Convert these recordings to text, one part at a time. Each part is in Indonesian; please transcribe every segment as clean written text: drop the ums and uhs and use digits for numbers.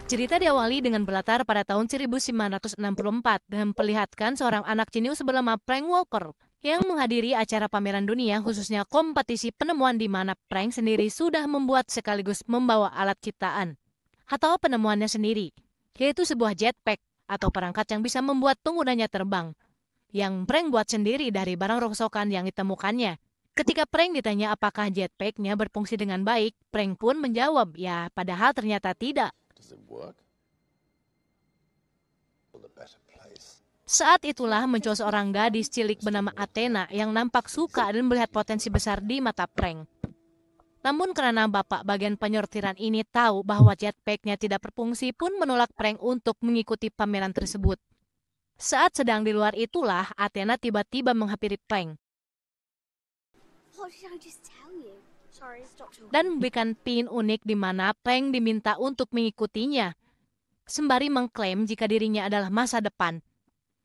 Cerita diawali dengan berlatar pada tahun 1964 dan memperlihatkan seorang anak jenius bernama Frank Walker yang menghadiri acara pameran dunia khususnya kompetisi penemuan di mana Frank sendiri sudah membuat sekaligus membawa alat ciptaan atau penemuannya sendiri, yaitu sebuah jetpack atau perangkat yang bisa membuat penggunanya terbang, yang Frank buat sendiri dari barang rongsokan yang ditemukannya. Ketika Frank ditanya apakah jetpacknya berfungsi dengan baik, Frank pun menjawab, ya padahal ternyata tidak. Does it work? A better place. Saat itulah muncul seorang gadis cilik bernama Athena yang nampak suka dan melihat potensi besar di mata Frank. Namun karena bapak bagian penyortiran ini tahu bahwa jetpacknya tidak berfungsi pun menolak Frank untuk mengikuti pameran tersebut. Saat sedang di luar itulah Athena tiba-tiba menghampiri Frank What did I just tell you? Sorry, stop talking. dan memberikan pin unik di mana Frank diminta untuk mengikutinya, sembari mengklaim jika dirinya adalah masa depan.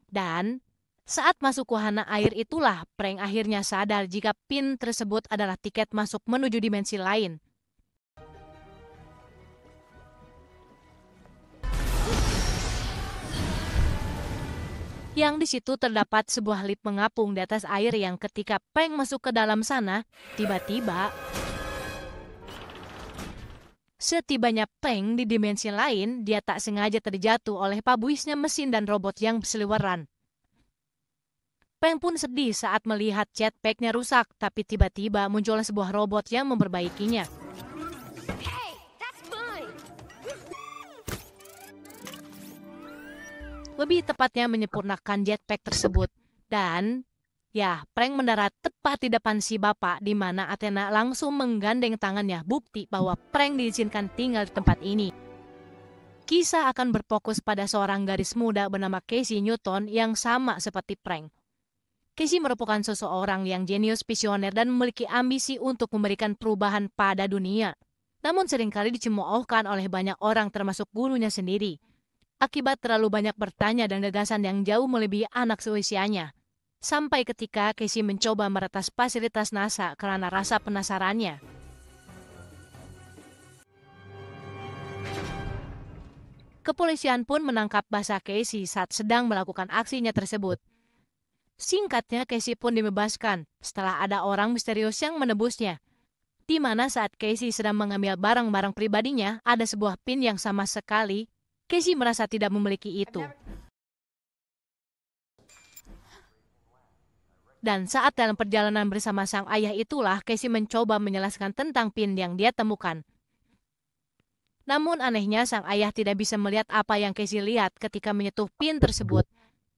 Dan saat masuk wahana air itulah Frank akhirnya sadar jika pin tersebut adalah tiket masuk menuju dimensi lain. Yang di situ terdapat sebuah lift mengapung di atas air yang ketika Frank masuk ke dalam sana, tiba-tiba setibanya Frank di dimensi lain, dia tak sengaja terjatuh oleh pabuisnya mesin dan robot yang berseliweran. Frank pun sedih saat melihat jetpacknya rusak, tapi tiba-tiba muncul sebuah robot yang memperbaikinya. Hey, that's mine. Lebih tepatnya menyempurnakan jetpack tersebut. Dan ya, Frank mendarat tepat di depan si bapak di mana Athena langsung menggandeng tangannya, bukti bahwa Frank diizinkan tinggal di tempat ini. Kisah akan berfokus pada seorang gadis muda bernama Casey Newton yang sama seperti Frank. Casey merupakan seseorang yang jenius, visioner, dan memiliki ambisi untuk memberikan perubahan pada dunia. Namun seringkali dicemoohkan oleh banyak orang termasuk gurunya sendiri, akibat terlalu banyak bertanya dan gagasan yang jauh melebihi anak seusianya. Sampai ketika Casey mencoba meretas fasilitas NASA karena rasa penasarannya. Kepolisian pun menangkap basah Casey saat sedang melakukan aksinya tersebut. Singkatnya, Casey pun dibebaskan setelah ada orang misterius yang menebusnya. Di mana saat Casey sedang mengambil barang-barang pribadinya, ada sebuah pin yang sama sekali Casey merasa tidak memiliki itu. Dan saat dalam perjalanan bersama sang ayah itulah Casey mencoba menjelaskan tentang pin yang dia temukan. Namun anehnya sang ayah tidak bisa melihat apa yang Casey lihat ketika menyentuh pin tersebut.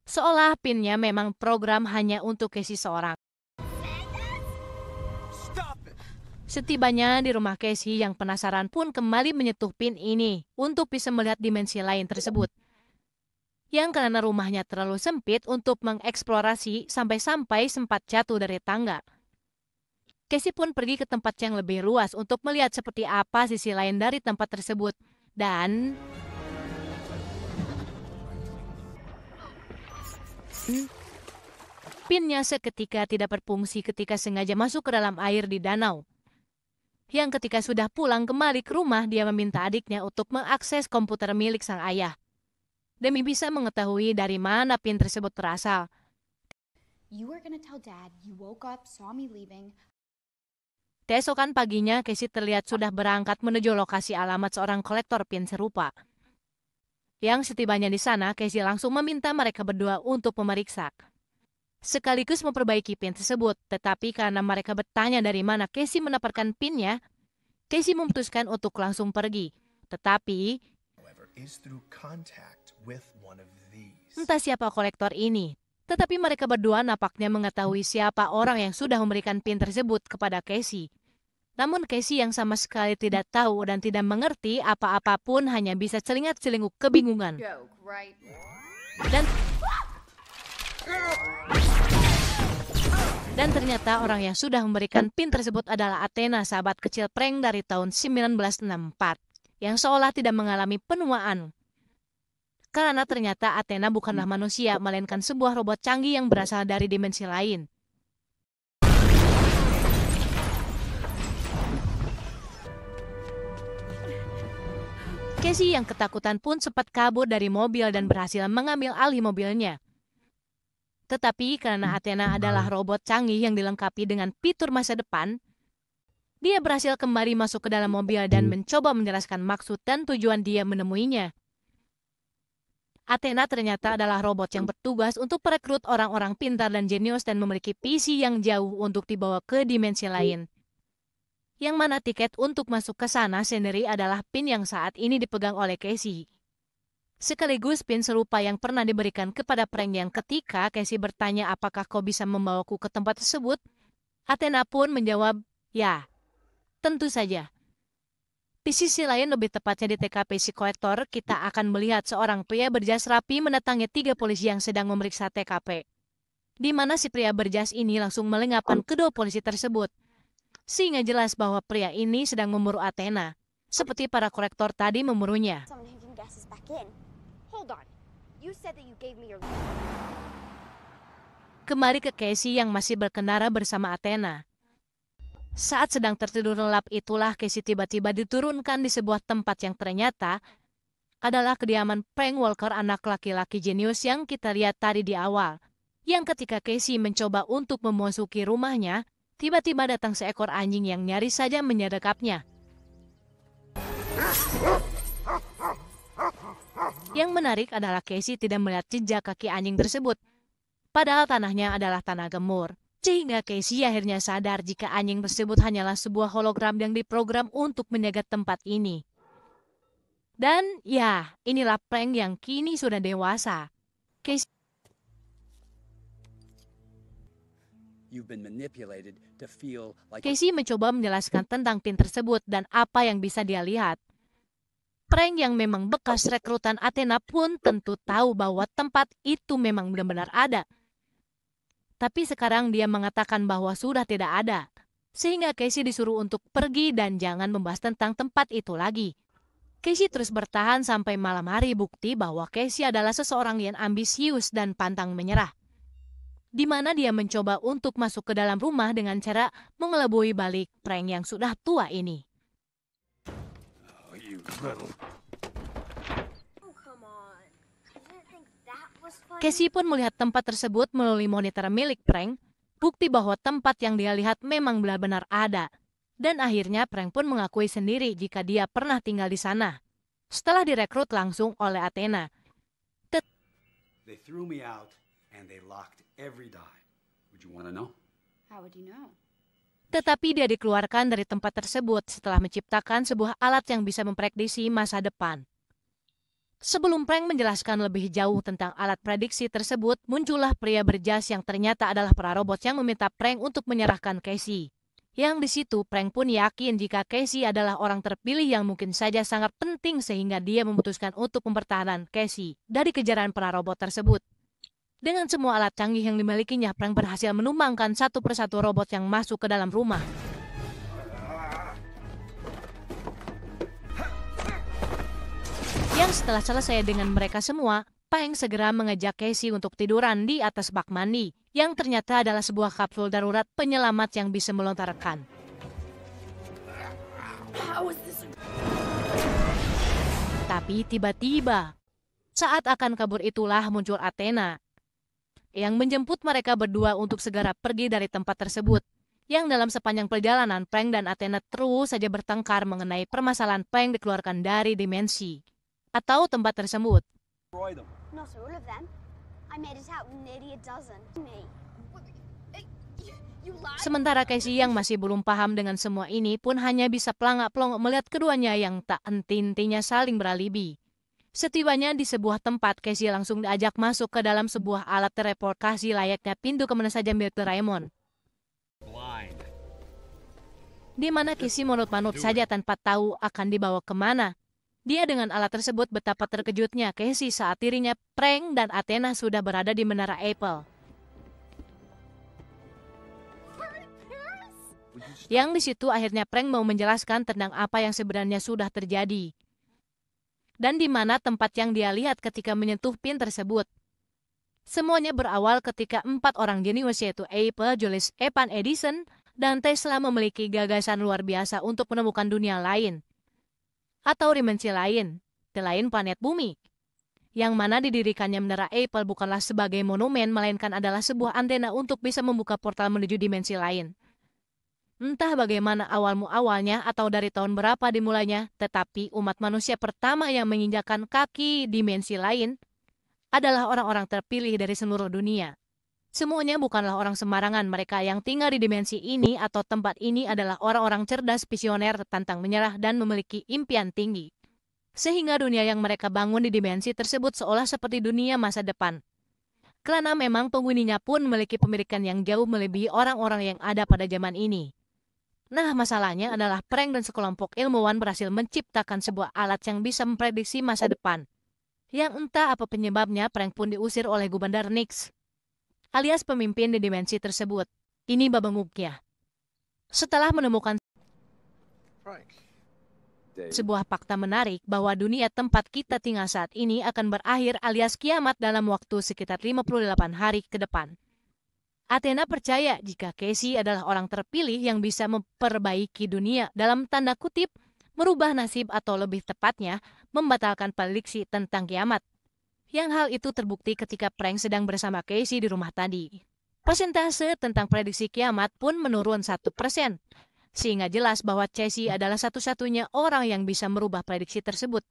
Seolah pinnya memang program hanya untuk Casey seorang. Setibanya di rumah Casey, yang penasaran pun kembali menyentuh pin ini untuk bisa melihat dimensi lain tersebut. Yang karena rumahnya terlalu sempit untuk mengeksplorasi sampai-sampai sempat jatuh dari tangga. Casey pun pergi ke tempat yang lebih luas untuk melihat seperti apa sisi lain dari tempat tersebut. Dan pinnya seketika tidak berfungsi ketika sengaja masuk ke dalam air di danau. Yang ketika sudah pulang kembali ke rumah, dia meminta adiknya untuk mengakses komputer milik sang ayah, demi bisa mengetahui dari mana pin tersebut berasal. You were gonna tell Dad you woke up, saw me leaving. Keesokan paginya, Casey terlihat sudah berangkat menuju lokasi alamat seorang kolektor pin serupa. Yang setibanya di sana, Casey langsung meminta mereka berdua untuk memeriksa, sekaligus memperbaiki pin tersebut. Tetapi karena mereka bertanya dari mana Casey mendapatkan pinnya, Casey memutuskan untuk langsung pergi. Tetapi entah siapa kolektor ini, tetapi mereka berdua nampaknya mengetahui siapa orang yang sudah memberikan pin tersebut kepada Casey. Namun Casey yang sama sekali tidak tahu dan tidak mengerti apa-apapun hanya bisa selingat-selinguk kebingungan. Joke, right? Dan ternyata orang yang sudah memberikan pin tersebut adalah Athena, sahabat kecil Frank dari tahun 1964, yang seolah tidak mengalami penuaan. Karena ternyata Athena bukanlah manusia, melainkan sebuah robot canggih yang berasal dari dimensi lain. Casey yang ketakutan pun sempat kabur dari mobil dan berhasil mengambil alih mobilnya. Tetapi karena Athena adalah robot canggih yang dilengkapi dengan fitur masa depan, dia berhasil kembali masuk ke dalam mobil dan mencoba menjelaskan maksud dan tujuan dia menemuinya. Athena ternyata adalah robot yang bertugas untuk merekrut orang-orang pintar dan jenius dan memiliki visi yang jauh untuk dibawa ke dimensi lain. Yang mana tiket untuk masuk ke sana sendiri adalah pin yang saat ini dipegang oleh Casey. Sekaligus pin serupa yang pernah diberikan kepada Frank yang ketika Casey bertanya apakah kau bisa membawaku ke tempat tersebut, Athena pun menjawab, ya, tentu saja. Di sisi lain, lebih tepatnya di TKP si kolektor, kita akan melihat seorang pria berjas rapi mendatangi 3 polisi yang sedang memeriksa TKP. Di mana si pria berjas ini langsung melengapkan kedua polisi tersebut. Sehingga jelas bahwa pria ini sedang memburu Athena, seperti para kolektor tadi memburunya. Someone who can guess us back in. Hold on. You said that you gave me your... Kembali ke Casey yang masih berkendara bersama Athena. Saat sedang tertidur lelap itulah Casey tiba-tiba diturunkan di sebuah tempat yang ternyata adalah kediaman Frank Walker, anak laki-laki jenius yang kita lihat tadi di awal. Yang ketika Casey mencoba untuk memasuki rumahnya, tiba-tiba datang seekor anjing yang nyaris saja menyergapnya. Yang menarik adalah Casey tidak melihat jejak kaki anjing tersebut. Padahal tanahnya adalah tanah gemur. Sehingga Casey akhirnya sadar jika anjing tersebut hanyalah sebuah hologram yang diprogram untuk menjaga tempat ini. Dan ya, inilah Frank yang kini sudah dewasa. Casey mencoba menjelaskan tentang pin tersebut dan apa yang bisa dia lihat. Frank yang memang bekas rekrutan Athena pun tentu tahu bahwa tempat itu memang benar-benar ada. Tapi sekarang dia mengatakan bahwa sudah tidak ada. Sehingga Casey disuruh untuk pergi dan jangan membahas tentang tempat itu lagi. Casey terus bertahan sampai malam hari, bukti bahwa Casey adalah seseorang yang ambisius dan pantang menyerah. Di mana dia mencoba untuk masuk ke dalam rumah dengan cara mengelabui balik Frank yang sudah tua ini. Oh, come on. I didn't think that was funny. Casey pun melihat tempat tersebut melalui monitor milik Frank, bukti bahwa tempat yang dia lihat memang benar-benar ada. Dan akhirnya Frank pun mengakui sendiri jika dia pernah tinggal di sana. Setelah direkrut langsung oleh Athena. They threw me out and they locked every door. Would you want to know? How would you know? Tetapi dia dikeluarkan dari tempat tersebut setelah menciptakan sebuah alat yang bisa memprediksi masa depan. Sebelum Frank menjelaskan lebih jauh tentang alat prediksi tersebut, muncullah pria berjas yang ternyata adalah prarobot yang meminta Frank untuk menyerahkan Casey. Yang di situ Frank pun yakin jika Casey adalah orang terpilih yang mungkin saja sangat penting sehingga dia memutuskan untuk mempertahankan Casey dari kejaran prarobot tersebut. Dengan semua alat canggih yang dimilikinya, Frank berhasil menumbangkan satu persatu robot yang masuk ke dalam rumah. Yang setelah selesai dengan mereka semua, Frank segera mengajak Casey untuk tiduran di atas bak mandi, yang ternyata adalah sebuah kapsul darurat penyelamat yang bisa melontarkan. Tapi tiba-tiba, saat akan kabur itulah muncul Athena, yang menjemput mereka berdua untuk segera pergi dari tempat tersebut. Yang dalam sepanjang perjalanan, Frank dan Athena terus saja bertengkar mengenai permasalahan Frank dikeluarkan dari dimensi atau tempat tersebut. Not all of them. I made it out with nearly a dozen. Me. You lied? Sementara Casey yang masih belum paham dengan semua ini pun hanya bisa pelangak-pelongok melihat keduanya yang tak henti-hentinya saling beralibi. Setibanya di sebuah tempat, Casey langsung diajak masuk ke dalam sebuah alat teleportasi layaknya pintu kemana saja milik Doraemon. Di mana Casey manut-manut saja tanpa tahu akan dibawa kemana. Dia dengan alat tersebut betapa terkejutnya Casey saat dirinya, Frank dan Athena sudah berada di Menara Apple. Yang di situ akhirnya Frank mau menjelaskan tentang apa yang sebenarnya sudah terjadi. Dan di mana tempat yang dia lihat ketika menyentuh pin tersebut. Semuanya berawal ketika 4 orang jenius yaitu Apple, Julius, Evan Edison, dan Tesla memiliki gagasan luar biasa untuk menemukan dunia lain atau dimensi lain. lain planet bumi. Yang mana didirikannya menara Eiffel bukanlah sebagai monumen, melainkan adalah sebuah antena untuk bisa membuka portal menuju dimensi lain. Entah bagaimana awalnya atau dari tahun berapa dimulainya, tetapi umat manusia pertama yang menginjakkan kaki dimensi lain adalah orang-orang terpilih dari seluruh dunia. Semuanya bukanlah orang sembarangan, mereka yang tinggal di dimensi ini atau tempat ini adalah orang-orang cerdas, visioner, tantang menyerah, dan memiliki impian tinggi. Sehingga dunia yang mereka bangun di dimensi tersebut seolah seperti dunia masa depan. Karena memang penghuninya pun memiliki pemilikan yang jauh melebihi orang-orang yang ada pada zaman ini. Nah, masalahnya adalah Frank dan sekelompok ilmuwan berhasil menciptakan sebuah alat yang bisa memprediksi masa depan. Yang entah apa penyebabnya, Frank pun diusir oleh Gubernur Nix, alias pemimpin di dimensi tersebut. Ini babenguknya. Setelah menemukan Frank. Dave. sebuah fakta menarik bahwa dunia tempat kita tinggal saat ini akan berakhir alias kiamat dalam waktu sekitar 58 hari ke depan. Athena percaya jika Casey adalah orang terpilih yang bisa memperbaiki dunia, dalam tanda kutip, merubah nasib atau lebih tepatnya, membatalkan prediksi tentang kiamat. Yang hal itu terbukti ketika Frank sedang bersama Casey di rumah tadi. Persentase tentang prediksi kiamat pun menurun 1%. Sehingga jelas bahwa Casey adalah satu-satunya orang yang bisa merubah prediksi tersebut.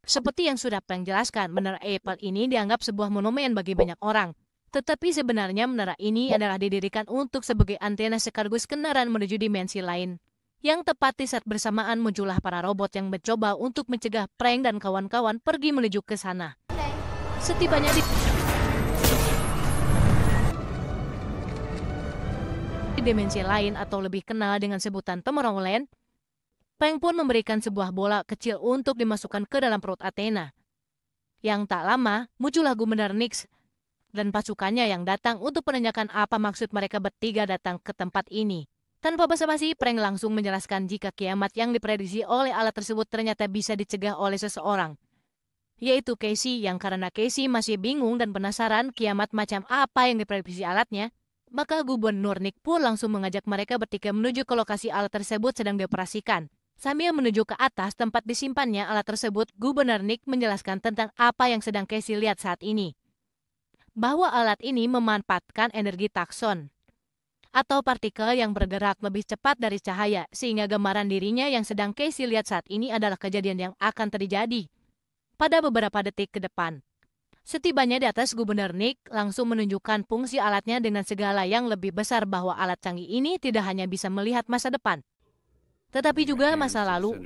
Seperti yang sudah Frank jelaskan, menara Eiffel ini dianggap sebuah monumen bagi banyak orang. Tetapi sebenarnya menara ini adalah didirikan untuk sebagai antena sekaligus kendaraan menuju dimensi lain. Yang tepat di saat bersamaan muncullah para robot yang mencoba untuk mencegah Frank dan kawan-kawan pergi menuju ke sana. Setibanya di dimensi lain atau lebih kenal dengan sebutan Tomorrowland, Frank pun memberikan sebuah bola kecil untuk dimasukkan ke dalam perut Athena. Yang tak lama, muncullah Gubernur Nix dan pasukannya yang datang untuk menanyakan apa maksud mereka bertiga datang ke tempat ini. Tanpa basa-basi, Frank langsung menjelaskan jika kiamat yang diprediksi oleh alat tersebut ternyata bisa dicegah oleh seseorang, yaitu Casey, yang karena Casey masih bingung dan penasaran kiamat macam apa yang diprediksi alatnya, maka Gubernur Nick pun langsung mengajak mereka bertiga menuju ke lokasi alat tersebut sedang dioperasikan. Sambil menuju ke atas tempat disimpannya alat tersebut, Gubernur Nick menjelaskan tentang apa yang sedang Casey lihat saat ini. Bahwa alat ini memanfaatkan energi takson, atau partikel yang bergerak lebih cepat dari cahaya, sehingga gambaran dirinya yang sedang Casey lihat saat ini adalah kejadian yang akan terjadi pada beberapa detik ke depan. Setibanya di atas, Gubernur Nick langsung menunjukkan fungsi alatnya dengan segala yang lebih besar, bahwa alat canggih ini tidak hanya bisa melihat masa depan, tetapi juga masa lalu.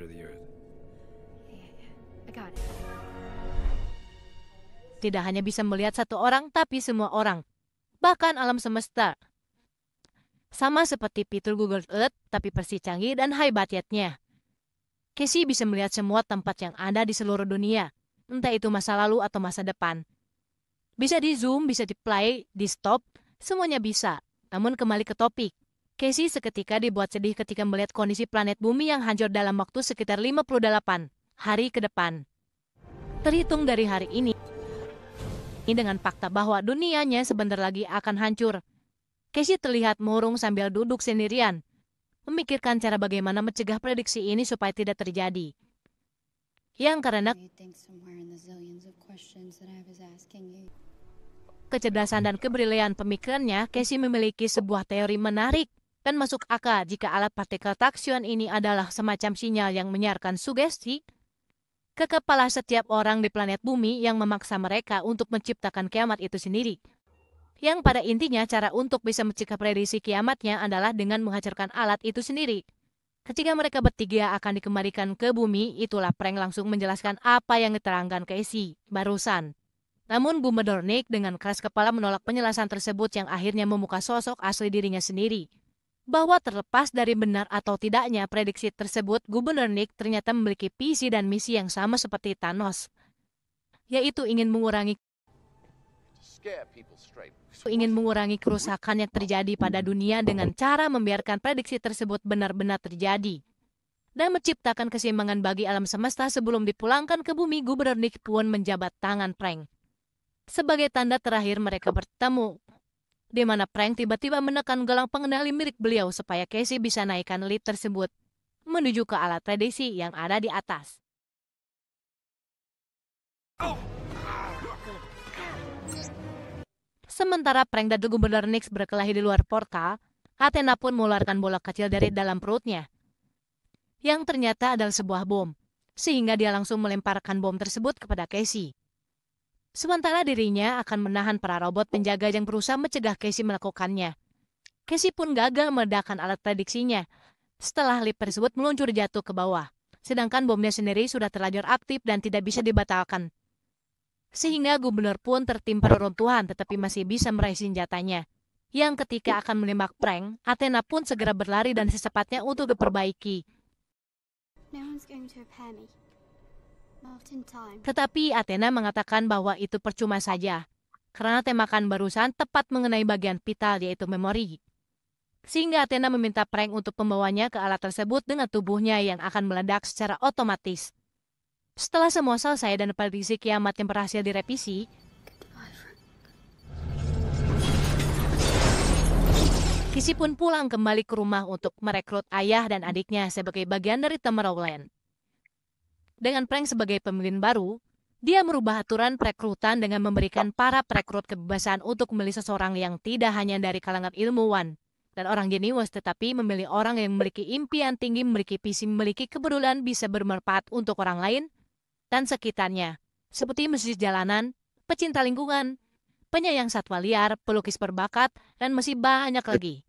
Tidak hanya bisa melihat satu orang, tapi semua orang, bahkan alam semesta. Sama seperti fitur Google Earth, tapi versi canggih dan high budgetnya. Casey bisa melihat semua tempat yang ada di seluruh dunia, entah itu masa lalu atau masa depan. Bisa di zoom, bisa di play, di stop, semuanya bisa. Namun kembali ke topik. Casey seketika dibuat sedih ketika melihat kondisi planet bumi yang hancur dalam waktu sekitar 58 hari ke depan. Terhitung dari hari ini dengan fakta bahwa dunianya sebentar lagi akan hancur, Casey terlihat murung sambil duduk sendirian, memikirkan cara bagaimana mencegah prediksi ini supaya tidak terjadi. Yang karena kecerdasan dan kebrilian pemikirannya, Casey memiliki sebuah teori menarik dan masuk akal jika alat partikel taksion ini adalah semacam sinyal yang menyiarkan sugesti ke kepala setiap orang di planet bumi yang memaksa mereka untuk menciptakan kiamat itu sendiri. Yang pada intinya cara untuk bisa mencegah prediksi kiamatnya adalah dengan menghancurkan alat itu sendiri. Ketika mereka bertiga akan dikembalikan ke bumi, itulah Frank langsung menjelaskan apa yang diterangkan Casey barusan. Namun Gubernur Nick dengan keras kepala menolak penjelasan tersebut, yang akhirnya membuka sosok asli dirinya sendiri. Bahwa terlepas dari benar atau tidaknya prediksi tersebut, Gubernur Nick ternyata memiliki visi dan misi yang sama seperti Thanos, yaitu ingin mengurangi kerusakan yang terjadi pada dunia dengan cara membiarkan prediksi tersebut benar-benar terjadi dan menciptakan keseimbangan bagi alam semesta. Sebelum dipulangkan ke bumi, Gubernur Nick pun menjabat tangan Frank sebagai tanda terakhir mereka bertemu, di mana Frank tiba-tiba menekan gelang pengendali milik beliau supaya Casey bisa naikkan lift tersebut menuju ke alat prediksi yang ada di atas. Sementara Frank dan Gubernur Nix berkelahi di luar portal, Athena pun mengeluarkan bola kecil dari dalam perutnya, yang ternyata adalah sebuah bom, sehingga dia langsung melemparkan bom tersebut kepada Casey. Sementara dirinya akan menahan para robot penjaga yang berusaha mencegah Casey melakukannya. Casey pun gagal meledakkan alat prediksinya setelah lip tersebut meluncur jatuh ke bawah, sedangkan bomnya sendiri sudah terlanjur aktif dan tidak bisa dibatalkan. Sehingga Gubernur pun tertimpa reruntuhan tetapi masih bisa meraih senjatanya. Yang ketika akan menembak Frank, Athena pun segera berlari dan secepatnya untuk diperbaiki. No one's going to repair me. Not in time. Tetapi Athena mengatakan bahwa itu percuma saja, karena tembakan barusan tepat mengenai bagian vital yaitu memori. Sehingga Athena meminta Frank untuk membawanya ke alat tersebut dengan tubuhnya yang akan meledak secara otomatis. Setelah semua selesai dan prediksi kiamat yang berhasil direvisi, Casey pun pulang kembali ke rumah untuk merekrut ayah dan adiknya sebagai bagian dari Tomorrowland. Dengan Frank sebagai pemimpin baru, dia merubah aturan perekrutan dengan memberikan para perekrut kebebasan untuk memilih seseorang yang tidak hanya dari kalangan ilmuwan dan orang jenius, tetapi memilih orang yang memiliki impian tinggi, memiliki visi, memiliki kepedulian, bisa bermanfaat untuk orang lain dan sekitarnya, seperti musisi jalanan, pecinta lingkungan, penyayang satwa liar, pelukis berbakat, dan masih banyak lagi.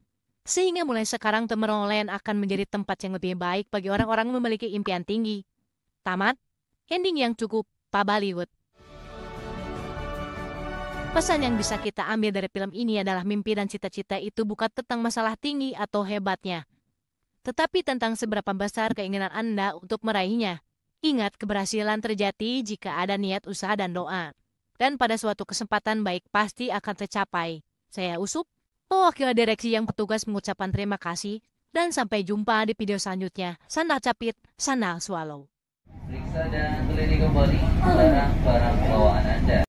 Sehingga mulai sekarang Tomorrowland akan menjadi tempat yang lebih baik bagi orang-orang yang memiliki impian tinggi. Tamat, ending yang cukup Bollywood. Pesan yang bisa kita ambil dari film ini adalah mimpi dan cita-cita itu bukan tentang masalah tinggi atau hebatnya, tetapi tentang seberapa besar keinginan Anda untuk meraihnya. Ingat, keberhasilan terjadi jika ada niat, usaha, dan doa. Dan pada suatu kesempatan baik pasti akan tercapai. Saya Usup, mewakili direksi yang bertugas mengucapkan terima kasih, dan sampai jumpa di video selanjutnya. Sandal capit, sandal swallow. Periksa dan teliti kembali barang-barang bawaan Anda.